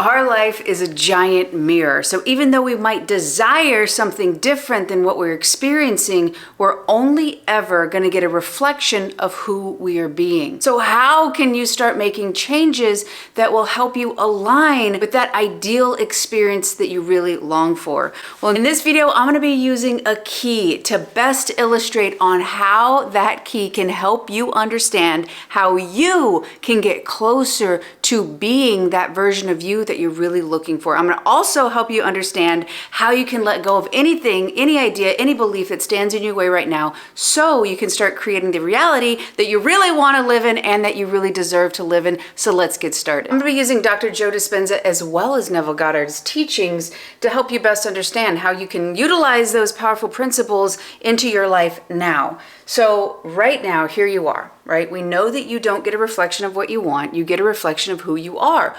Our life is a giant mirror. So even though we might desire something different than what we're experiencing, we're only ever going to get a reflection of who we are being. So how can you start making changes that will help you align with that ideal experience that you really long for? Well, in this video, I'm going to be using a key to best illustrate on how that key can help you understand how you can get closer to being that version of you that you're really looking for. I'm going to also help you understand how you can let go of anything, any idea, any belief that stands in your way right now, so you can start creating the reality that you really want to live in and that you really deserve to live in. So let's get started. I'm going to be using Dr. Joe Dispenza as well as Neville Goddard's teachings to help you best understand how you can utilize those powerful principles into your life now. So right now, here you are, right? We know that you don't get a reflection of what you want. You get a reflection of who you are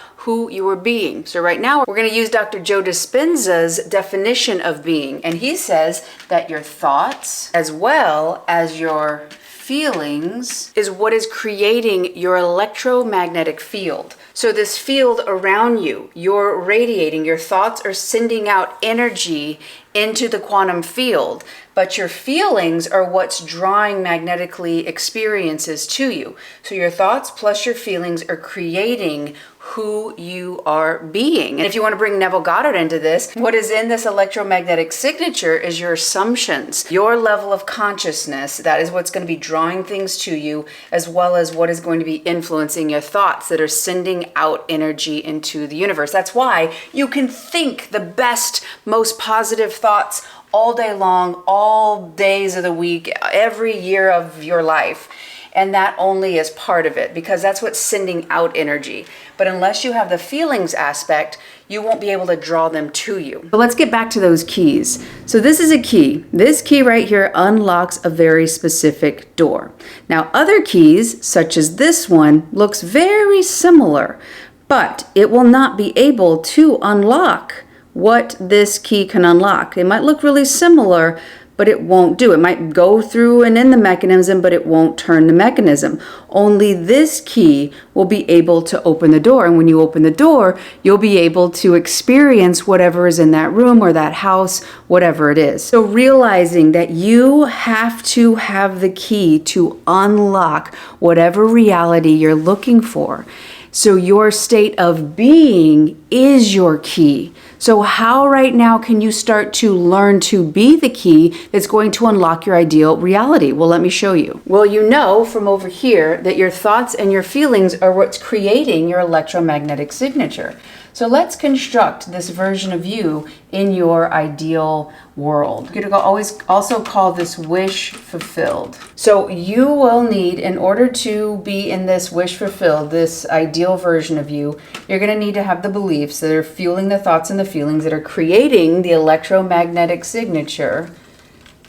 being. So right now, we're going to use Dr. Joe Dispenza's definition of being. And he says that your thoughts, as well as your feelings, is what is creating your electromagnetic field. So this field around you, you're radiating, your thoughts are sending out energy into the quantum field, but your feelings are what's drawing magnetically experiences to you. So your thoughts plus your feelings are creating who you are being. And if you want to bring Neville Goddard into this, what is in this electromagnetic signature is your assumptions, your level of consciousness. That is what's going to be drawing things to you, as well as what is going to be influencing your thoughts that are sending out energy into the universe. That's why you can think the best, most positive thoughts all day long, all days of the week, every year of your life. And that only is part of it, because that's what's sending out energy. But unless you have the feelings aspect, you won't be able to draw them to you. But let's get back to those keys. So this is a key. This key right here unlocks a very specific door. Now, other keys, such as this one, looks very similar, but it will not be able to unlock what this key can unlock. It might look really similar, but it won't do. It might go through and in the mechanism, but it won't turn the mechanism. Only this key will be able to open the door. And when you open the door, you'll be able to experience whatever is in that room or that house, whatever it is. So realizing that you have to have the key to unlock whatever reality you're looking for. So your state of being is your key. So how right now can you start to learn to be the key that's going to unlock your ideal reality? Well, let me show you. Well, you know from over here that your thoughts and your feelings are what's creating your electromagnetic signature. So let's construct this version of you in your ideal world. You're going to always also call this wish fulfilled. So you will need, in order to be in this wish fulfilled, this ideal version of you, you're going to need to have the beliefs that are fueling the thoughts and the feelings that are creating the electromagnetic signature,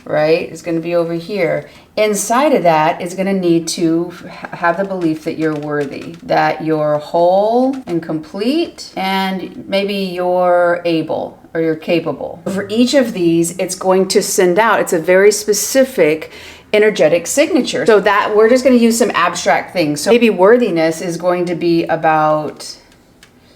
right? It's going to be over here. Inside of that is going to need to have the belief that you're worthy, that you're whole and complete, and maybe you're able or you're capable. For each of these, it's going to send out, it's a very specific energetic signature. So that we're just going to use some abstract things. So maybe worthiness is going to be about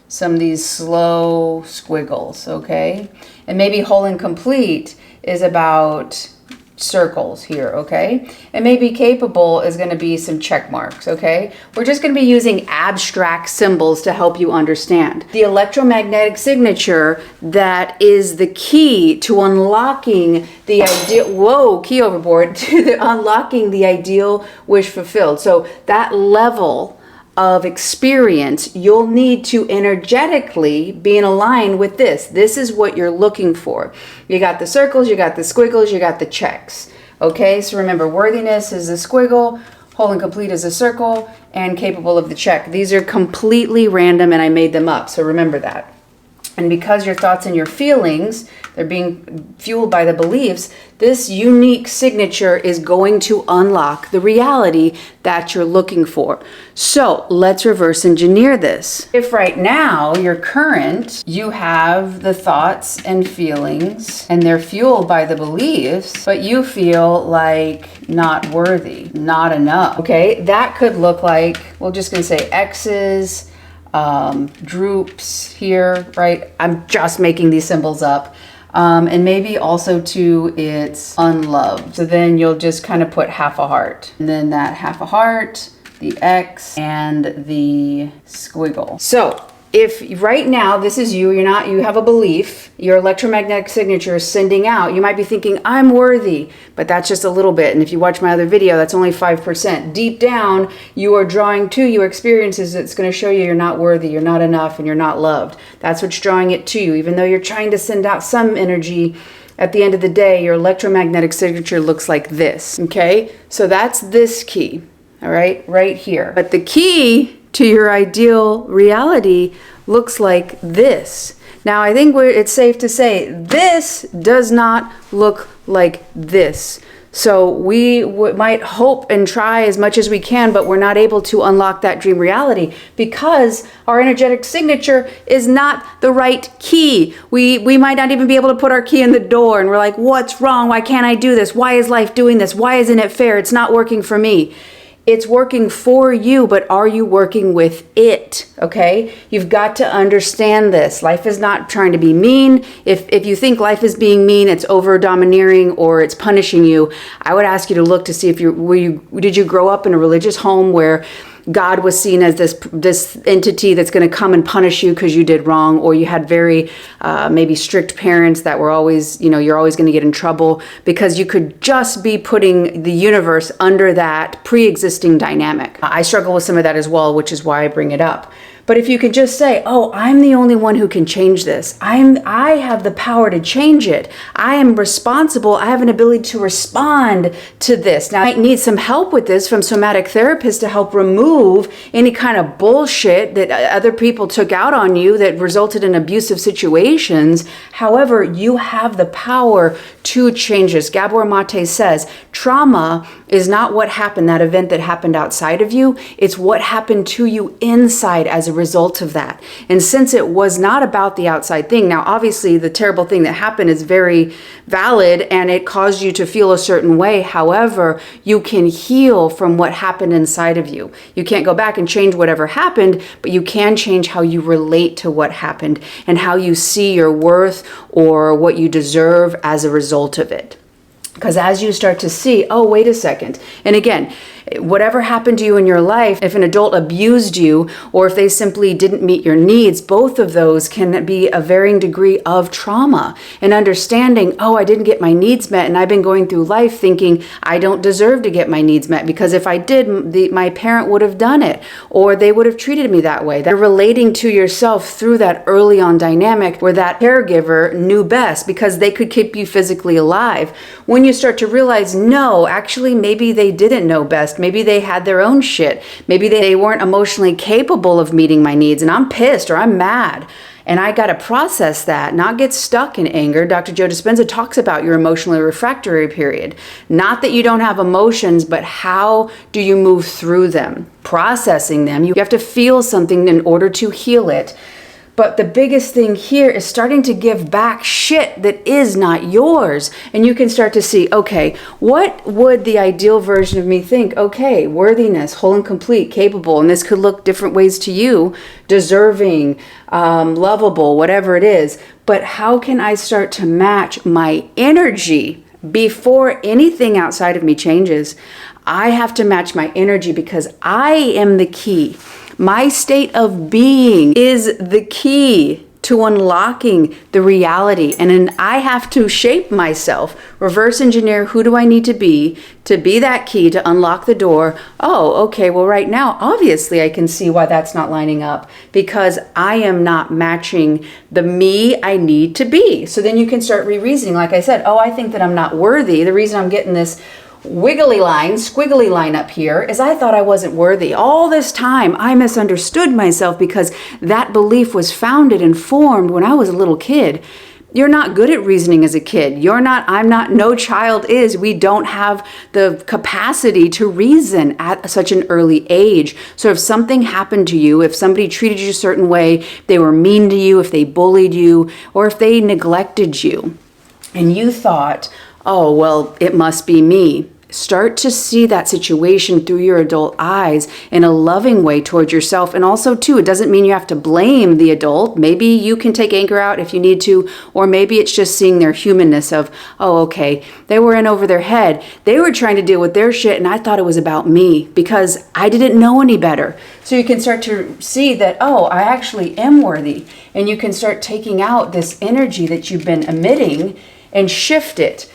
some of these slow squiggles, okay? And maybe whole and complete is about circles here, okay? And maybe capable is going to be some check marks, okay? We're just going to be using abstract symbols to help you understand. The electromagnetic signature that is the key to unlocking the ideal, whoa, key overboard, to the unlocking the ideal wish fulfilled. So that level of experience, you'll need to energetically be in line with this. This is what you're looking for. You got the circles, you got the squiggles, you got the checks. Okay, so remember, worthiness is a squiggle, whole and complete is a circle, and capable of the check. These are completely random and I made them up, so remember that. And because your thoughts and your feelings, they're being fueled by the beliefs, this unique signature is going to unlock the reality that you're looking for. So let's reverse engineer this. If right now, you're current, you have the thoughts and feelings, and they're fueled by the beliefs, but you feel like not worthy, not enough, okay? That could look like, we're just gonna say X's, droops here, right? I'm just making these symbols up. And maybe also too, it's unloved. So then you'll just kind of put half a heart. And then that half a heart, the X, and the squiggle. So if right now this is you, you have a belief, your electromagnetic signature is sending out, you might be thinking, I'm worthy, but that's just a little bit. And if you watch my other video, that's only 5%. Deep down, you are drawing to you experiences that's going to show you you're not worthy, you're not enough, and you're not loved. That's what's drawing it to you. Even though you're trying to send out some energy, at the end of the day, your electromagnetic signature looks like this, okay? So that's this key, all right here. But the key to your ideal reality looks like this. Now, I think it's safe to say this does not look like this. So we might hope and try as much as we can, but we're not able to unlock that dream reality because our energetic signature is not the right key. We might not even be able to put our key in the door, and we're like, what's wrong? Why can't I do this? Why is life doing this? Why isn't it fair? It's not working for me. It's working for you, but are you working with it? Okay? You've got to understand this. Life is not trying to be mean. If you think life is being mean, it's over domineering or it's punishing you, I would ask you to look to see if did you grow up in a religious home where God was seen as this entity that's going to come and punish you because you did wrong, or you had very maybe strict parents that were always, you're always going to get in trouble because you could just be putting the universe under that pre-existing dynamic. I struggle with some of that as well, which is why I bring it up. But if you could just say, oh, I'm the only one who can change this. I have the power to change it. I am responsible. I have an ability to respond to this. Now, I might need some help with this from somatic therapists to help remove any kind of bullshit that other people took out on you that resulted in abusive situations. However, you have the power to change this. Gabor Mate says, trauma is not what happened, that event that happened outside of you. It's what happened to you inside as a result of that. And since it was not about the outside thing, now obviously the terrible thing that happened is very valid and it caused you to feel a certain way. However, you can heal from what happened inside of you. You can't go back and change whatever happened, but you can change how you relate to what happened and how you see your worth or what you deserve as a result of it. Because as you start to see, oh, wait a second. And again, whatever happened to you in your life, if an adult abused you or if they simply didn't meet your needs, both of those can be a varying degree of trauma. And understanding, oh, I didn't get my needs met and I've been going through life thinking I don't deserve to get my needs met because if I did, my parent would have done it or they would have treated me that way. They're relating to yourself through that early on dynamic where that caregiver knew best because they could keep you physically alive. When you start to realize, no, actually, maybe they didn't know best. Maybe they had their own shit. Maybe they weren't emotionally capable of meeting my needs and I'm pissed or I'm mad. And I got to process that, not get stuck in anger. Dr. Joe Dispenza talks about your emotionally refractory period. Not that you don't have emotions, but how do you move through them? Processing them. You have to feel something in order to heal it. But the biggest thing here is starting to give back shit that is not yours. And you can start to see, okay, what would the ideal version of me think? Okay, worthiness, whole and complete, capable. And this could look different ways to you, deserving, lovable, whatever it is. But how can I start to match my energy before anything outside of me changes? I have to match my energy because I am the key. My state of being is the key to unlocking the reality. And then I have to shape myself, reverse engineer who do I need to be that key to unlock the door. Oh, okay, well right now, obviously I can see why that's not lining up because I am not matching the me I need to be. So then you can start re-reasoning. Like I said, oh, I think that I'm not worthy. The reason I'm getting this squiggly line up here is I thought I wasn't worthy. All this time I misunderstood myself because that belief was founded and formed when I was a little kid. You're not good at reasoning as a kid. I'm not, no child is. We don't have the capacity to reason at such an early age. So if something happened to you, if somebody treated you a certain way, if they were mean to you, if they bullied you, or if they neglected you, and you thought, oh, well, it must be me. Start to see that situation through your adult eyes in a loving way towards yourself. And also, too, it doesn't mean you have to blame the adult. Maybe you can take anger out if you need to, or maybe it's just seeing their humanness of, oh, okay, they were in over their head. They were trying to deal with their shit, and I thought it was about me because I didn't know any better. So you can start to see that, oh, I actually am worthy. And you can start taking out this energy that you've been emitting and shift it.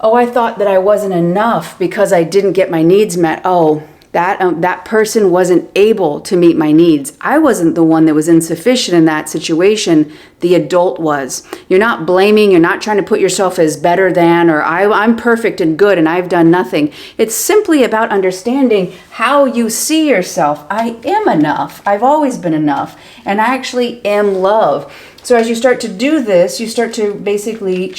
Oh, I thought that I wasn't enough because I didn't get my needs met. Oh, that person wasn't able to meet my needs. I wasn't the one that was insufficient in that situation. The adult was. You're not blaming. You're not trying to put yourself as better than, or I'm perfect and good and I've done nothing. It's simply about understanding how you see yourself. I am enough. I've always been enough. And I actually am love. So as you start to do this, you start to basically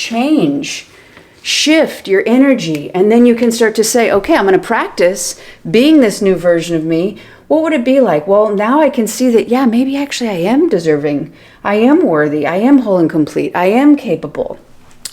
shift your energy, and then you can start to say, okay, I'm going to practice being this new version of me. What would it be like? Well, now I can see that, yeah, maybe actually I am deserving. I am worthy. I am whole and complete. I am capable.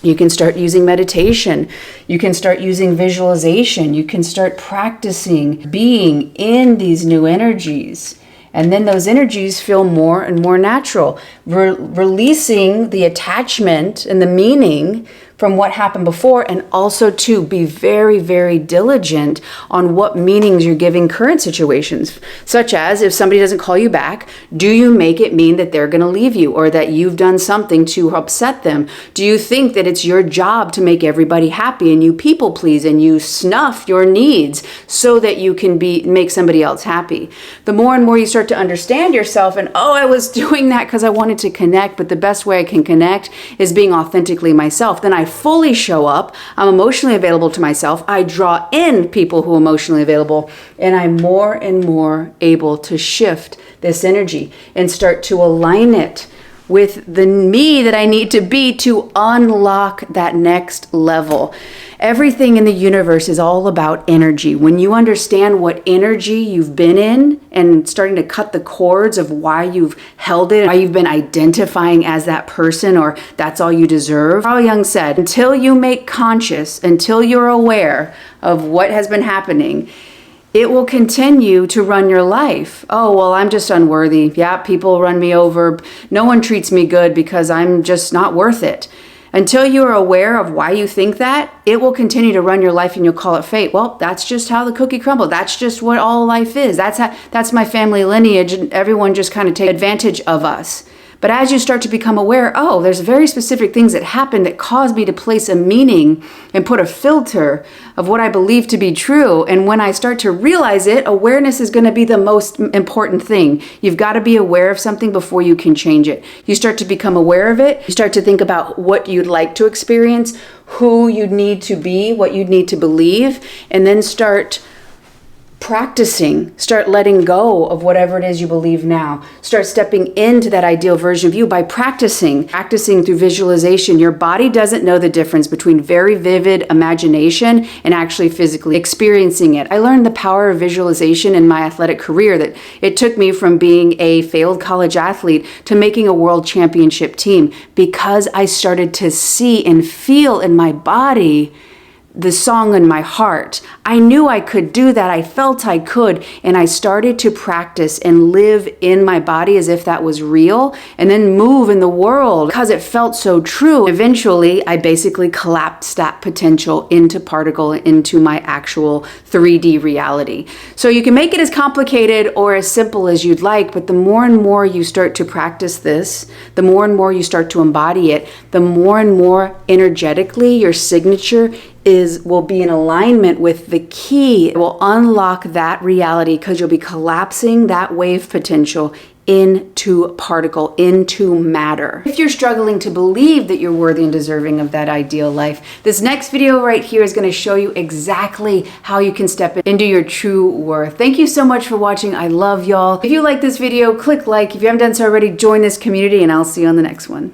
You can start using meditation. You can start using visualization. You can start practicing being in these new energies. And then those energies feel more and more natural. Releasing the attachment and the meaning from what happened before, and also to be very, very diligent on what meanings you're giving current situations, such as if somebody doesn't call you back, do you make it mean that they're going to leave you or that you've done something to upset them? Do you think that it's your job to make everybody happy and you people please and you snuff your needs so that you can make somebody else happy? The more and more you start to understand yourself and, oh, I was doing that because I wanted to connect, but the best way I can connect is being authentically myself. Then I fully show up. I'm emotionally available to myself. I draw in people who are emotionally available, and I'm more and more able to shift this energy and start to align it with the me that I need to be to unlock that next level. Everything in the universe is all about energy. When you understand what energy you've been in and starting to cut the cords of why you've held it, why you've been identifying as that person or that's all you deserve. Carl Jung said, until you make conscious, until you're aware of what has been happening, it will continue to run your life. Oh, well, I'm just unworthy. Yeah, people run me over. No one treats me good because I'm just not worth it. Until you are aware of why you think that, it will continue to run your life and you'll call it fate. Well, that's just how the cookie crumbled. That's just what all life is. That's my family lineage, and everyone just kind of takes advantage of us. But as you start to become aware, oh, there's very specific things that happen that cause me to place a meaning and put a filter of what I believe to be true. And when I start to realize it, awareness is going to be the most important thing. You've got to be aware of something before you can change it. You start to become aware of it. You start to think about what you'd like to experience, who you need to be, what you need to believe, and then start practicing, start letting go of whatever it is you believe now. Start stepping into that ideal version of you by practicing through visualization. Your body doesn't know the difference between very vivid imagination and actually physically experiencing it. I learned the power of visualization in my athletic career, that it took me from being a failed college athlete to making a world championship team, because I started to see and feel in my body the song in my heart. I knew I could do that. I felt I could. And I started to practice and live in my body as if that was real, and then move in the world because it felt so true. Eventually, I basically collapsed that potential into particle, into my actual 3D reality. So you can make it as complicated or as simple as you'd like, but the more and more you start to practice this, the more and more you start to embody it, the more and more energetically your signature will be in alignment with the key. It will unlock that reality because you'll be collapsing that wave potential into particle, into matter. If you're struggling to believe that you're worthy and deserving of that ideal life, this next video right here is going to show you exactly how you can step into your true worth. Thank you so much for watching. I love y'all. If you like this video, click like. If you haven't done so already, join this community, and I'll see you on the next one.